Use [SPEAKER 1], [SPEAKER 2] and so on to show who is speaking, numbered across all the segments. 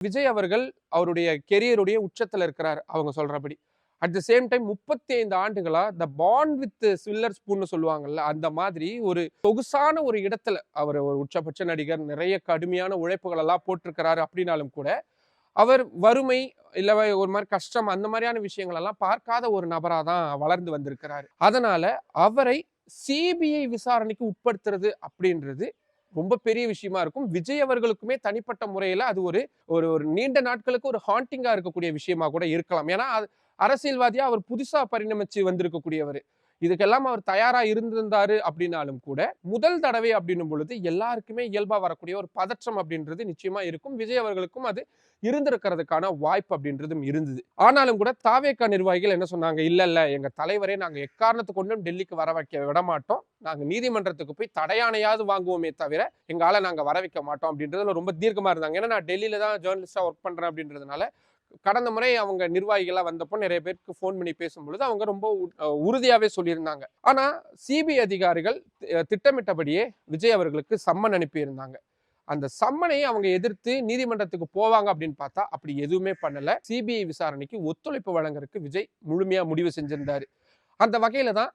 [SPEAKER 1] விஜய் அவர்கள் அவருடைய கெரியருடைய உச்சத்துல இருக்கிறார் அவங்க சொல்றபடி. அட் த சேம் டைம் 35 ஆண்டுகளா த பாண்ட் வித் சில்வர் ஸ்பூன்னு சொல்லுவாங்கல்ல, அந்த மாதிரி ஒரு சொகுசான ஒரு இடத்துல அவர் ஒரு உச்சபட்ச நடிகர். நிறைய கடுமையான உழைப்புகள் எல்லாம் போட்டிருக்கிறாரு அப்படின்னாலும் கூட, அவர் வறுமை இல்ல ஒரு மாரி கஷ்டம் அந்த மாதிரியான விஷயங்கள் எல்லாம் பார்க்காத ஒரு நபரா தான் வளர்ந்து வந்திருக்கிறாரு. அதனால அவரை சிபிஐ விசாரணைக்கு உட்படுத்துறது அப்படின்றது ரொம்ப பெரிய விஷயமா இருக்கும். விஜய் அவர்களுக்குமே தனிப்பட்ட முறையில அது ஒரு ஒரு ஒரு நீண்ட நாட்களுக்கு ஒரு ஹாண்டிங்கா இருக்கக்கூடிய விஷயமா கூட இருக்கலாம். ஏன்னா, அரசியல்வாதியா அவர் புதுசா பரிணமிச்சு வந்திருக்கக்கூடியவரு. இதுக்கெல்லாம் அவர் தயாரா இருந்திருந்தாரு அப்படின்னாலும் கூட, முதல் தடவை அப்படின்னும் பொழுது எல்லாருக்குமே இயல்பா வரக்கூடிய ஒரு பதற்றம் அப்படின்றது நிச்சயமா இருக்கும். விஜய் அவர்களுக்கும் அது இருந்திருக்கிறதுக்கான வாய்ப்பு அப்படின்றதும் இருந்தது. ஆனாலும் கூட தாவேகா நிர்வாகிகள் என்ன சொன்னாங்க, இல்ல இல்ல எங்க தலைவரே நாங்க எக்காரணத்தை கொண்டும் டெல்லிக்கு வர வைக்க விட மாட்டோம். நாங்க நீதிமன்றத்துக்கு போய் தடையாணையாவது வாங்குவோமே தவிர எங்க ஆள நாங்க வர வைக்க மாட்டோம் அப்படின்றதுல ரொம்ப தீர்க்கமா இருந்தாங்க. ஏன்னா நான் டெல்லியில தான் ஜேர்னலிஸ்டா ஒர்க் பண்றேன் அப்படின்றதுனால, கடந்த முறை அவங்க நிர்வாகிகளா வந்தப்போ நிறைய பேருக்கு ஃபோன் பண்ணி பேசும்பொழுது அவங்க ரொம்ப உறுதியாவே சொல்லியிருந்தாங்க. ஆனா சிபிஐ அதிகாரிகள் திட்டமிட்டபடியே விஜய் அவர்களுக்கு சம்மன் அனுப்பியிருந்தாங்க. அந்த சம்மனை அவங்க எதிர்த்து நீதிமன்றத்துக்கு போவாங்க அப்படின்னு பார்த்தா அப்படி எதுவுமே பண்ணல. சிபிஐ விசாரணைக்கு ஒத்துழைப்பு வழங்குறதுக்கு விஜய் முழுமையா முடிவு செஞ்சிருந்தாரு. அந்த வகையில தான்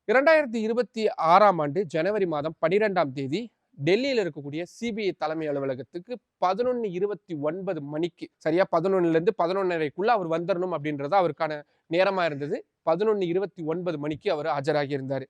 [SPEAKER 1] 2026ஆம் ஆண்டு ஜனவரி மாதம் 12ஆம் தேதி டெல்லியில இருக்கக்கூடிய சிபிஐ தலைமை அலுவலகத்துக்கு 11:29 மணிக்கு, சரியா 11ல இருந்து 11:30க்குள்ள அவர் வந்துடணும் அப்படின்றது அவருக்கான நேரமா இருந்தது. 11:29 மணிக்கு அவர் ஆஜராகி இருந்தாரு.